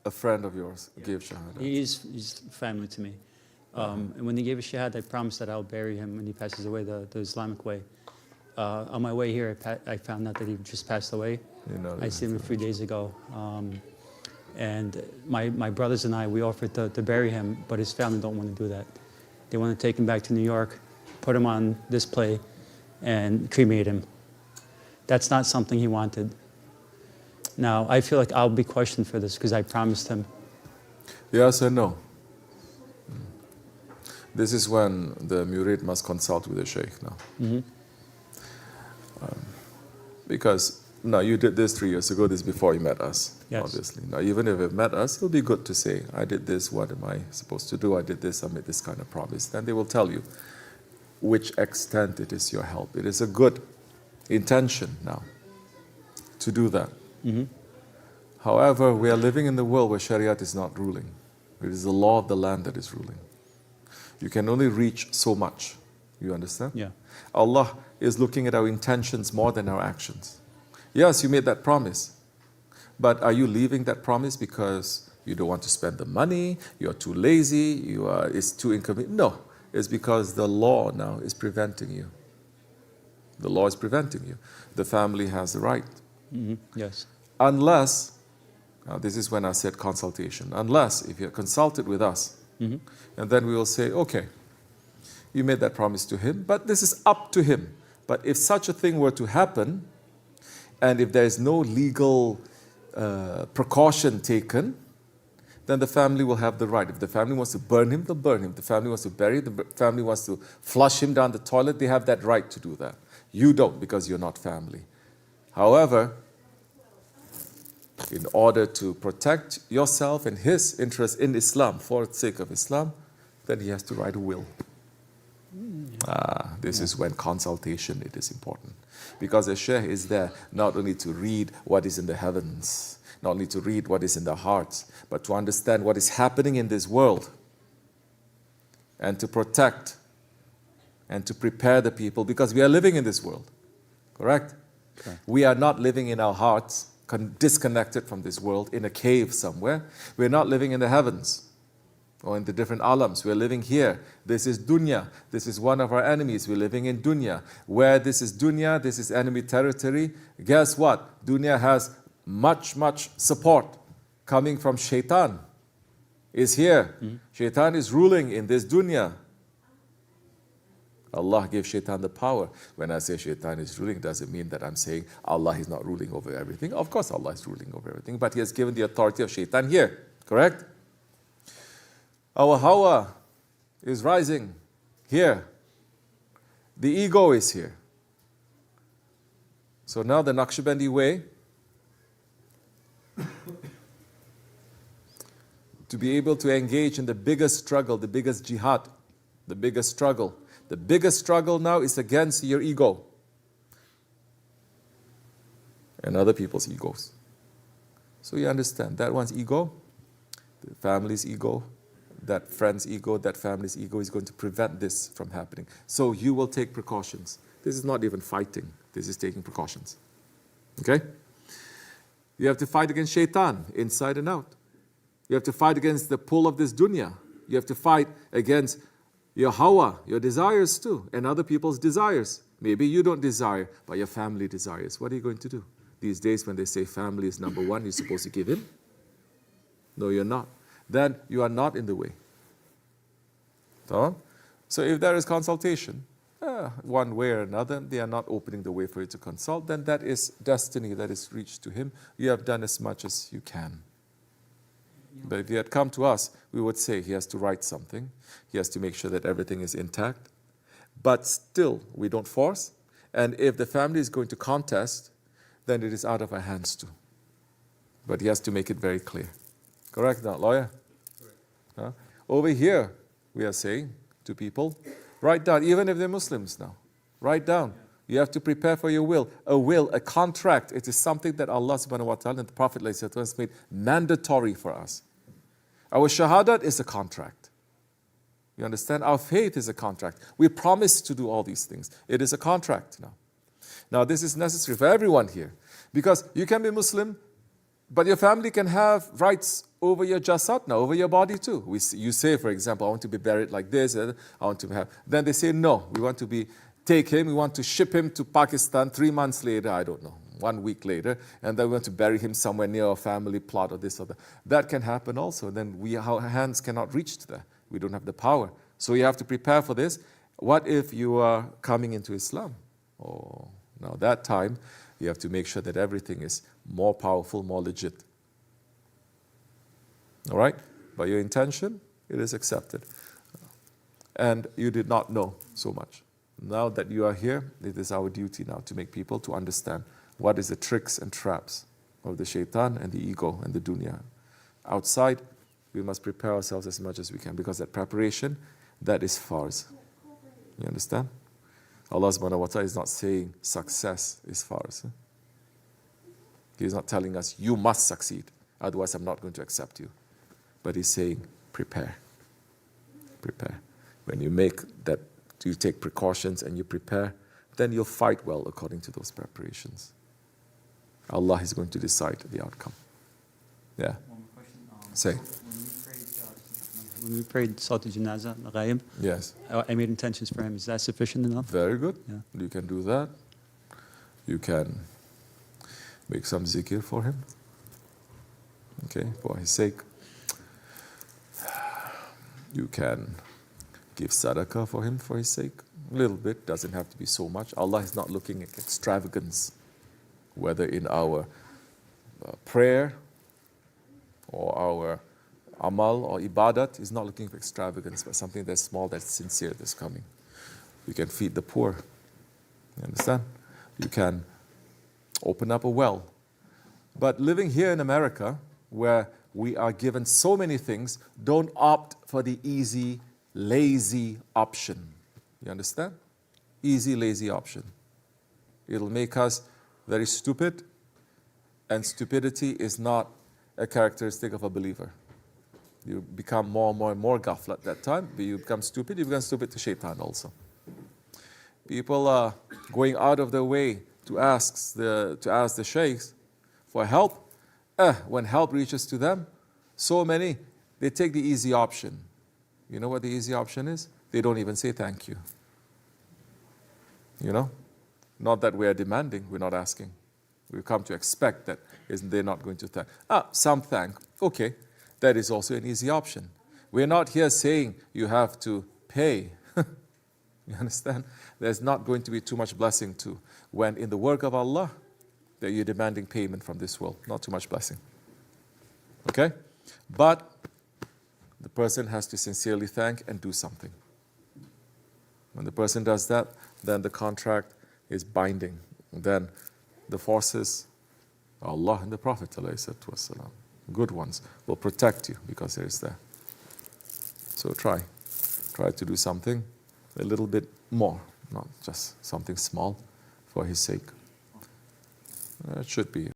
a friend of yours gave shahada? He's family to me. And when he gave a shahada, I promised that I'll bury him when he passes away the Islamic way. On my way here, I found out that he just passed away. I seen him a few days ago. And my brothers and I, we offered to bury him, but his family don't want to do that. They want to take him back to New York, put him on display, and cremate him. That's not something he wanted. Now, I feel like I'll be questioned for this because I promised him. Yes and no. This is when the murid must consult with the Sheikh now. Because now you did this 3 years ago, this before you met us, obviously. Now even if you met us, it'll be good to say, I did this, what am I supposed to do? I did this, I made this kind of promise. Then they will tell you which extent it is your help. It is a good intention now to do that. However, we are living in the world where Shariat is not ruling. It is the law of the land that is ruling. You can only reach so much. You understand? Yeah. Allah is looking at our intentions more than our actions. Yes, you made that promise. But are you leaving that promise because you don't want to spend the money, you're too lazy, it's too inconvenient? No, it's because the law now is preventing you. The law is preventing you. The family has the right. Yes. Unless, now this is when I said consultation, unless if you're consulted with us, and then we will say, okay, you made that promise to him, but this is up to him. But if such a thing were to happen, and if there is no legal precaution taken, then the family will have the right. If the family wants to burn him, they'll burn him. If the family wants to bury him, the family wants to flush him down the toilet, they have that right to do that. You don't, because you're not family. However, in order to protect yourself and his interest in Islam, for the sake of Islam, then he has to write a will. This is when consultation, it is important. Because a Sheikh is there not only to read what is in the heavens, not only to read what is in the hearts, but to understand what is happening in this world, and to protect and to prepare the people, because we are living in this world. Correct? Okay. We are not living in our hearts, disconnected from this world, in a cave somewhere. We're not living in the heavens or in the different alams. We're living here. This is dunya. This is one of our enemies. We're living in dunya. Where this is dunya, this is enemy territory. Guess what? Dunya has much support coming from shaitan. Is here. Shaitan is ruling in this dunya. Allah gave shaitan the power. When I say shaitan is ruling, doesn't mean that I'm saying Allah is not ruling over everything. Of course Allah is ruling over everything, but He has given the authority of shaitan here. Correct? Our hawa is rising here. The ego is here. So now the Nakshibendi way, to be able to engage in the biggest struggle, the biggest jihad, the biggest struggle. The biggest struggle now is against your ego and other people's egos. So you understand, that one's ego, the family's ego, that friend's ego, that family's ego is going to prevent this from happening. So you will take precautions. This is not even fighting, this is taking precautions. Okay? You have to fight against shaitan, inside and out. You have to fight against the pull of this dunya. You have to fight against your hawa, your desires too, and other people's desires. Maybe you don't desire, but your family desires. What are you going to do? These days when they say family is number one, you're supposed to give in? No, you're not. Then you are not in the way. So if there is consultation, one way or another, they are not opening the way for you to consult, then that is destiny that is reached to him. You have done as much as you can. But if he had come to us, we would say he has to write something. He has to make sure that everything is intact. But still, we don't force. And if the family is going to contest, then it is out of our hands too. But he has to make it very clear. Correct, now, lawyer? Correct. Over here, we are saying to people, write down, even if they're Muslims now, write down. You have to prepare for your will. A will, a contract, it is something that Allah subhanahu wa ta'ala and the Prophet has made mandatory for us. Our shahadat is a contract. You understand? Our faith is a contract. We promise to do all these things. It is a contract now. Now this is necessary for everyone here. Because you can be Muslim But your family can have rights over your jasad now, over your body too. You say, for example, I want to be buried like this, I want to have. Then they say, no, we want to take him, we want to ship him to Pakistan 3 months later, I don't know, 1 week later, and then we want to bury him somewhere near a family plot or this or that. That can happen also. Then our hands cannot reach there. We don't have the power. So you have to prepare for this. What if you are coming into Islam? Oh, now that time, you have to make sure that everything is more powerful, more legit. All right? By your intention, it is accepted. And you did not know so much. Now that you are here, it is our duty now to make people to understand what is the tricks and traps of the shaitan and the ego and the dunya. Outside, we must prepare ourselves as much as we can, because that preparation, that is farz. You understand? Allah subhanahu wa ta'ala is not saying success is farz. He is not telling us, you must succeed, otherwise I'm not going to accept you. But He's saying, prepare. Prepare. When you make that, you take precautions and you prepare, then you'll fight well according to those preparations. Allah is going to decide the outcome. Yeah. One more question. Say. When we prayed Salat al-Janaza, al-Ghaib, Yes. I made intentions for him. Is that sufficient enough? Very good. Yeah. You can do that. You can make some zikr for him. Okay, for his sake. You can give sadaqah for him for his sake. A little bit, doesn't have to be so much. Allah is not looking at extravagance, whether in our prayer or our amal or ibadat. Is not looking for extravagance, but something that's small, that's sincere, that's coming. You can feed the poor. You understand? You can open up a well. But living here in America, where we are given so many things, don't opt for the easy, lazy option. You understand? Easy, lazy option. It'll make us very stupid, and stupidity is not a characteristic of a believer. You become more and more ghafla at that time. You become stupid to shaitan also. People are going out of their way to ask the sheikhs for help. When help reaches to them, so many, they take the easy option. You know what the easy option is? They don't even say thank you. You know? Not that we are demanding, we're not asking. We've come to expect that they're not going to thank. Some thank. Okay, that is also an easy option. We're not here saying you have to pay. You understand? There's not going to be too much blessing too. When in the work of Allah, that you're demanding payment from this world. Not too much blessing. Okay? But the person has to sincerely thank and do something. When the person does that, then the contract is binding. Then the forces, Allah and the Prophet ﷺ, good ones, will protect you because there is there. So try to do something a little bit more, not just something small, for his sake. It should be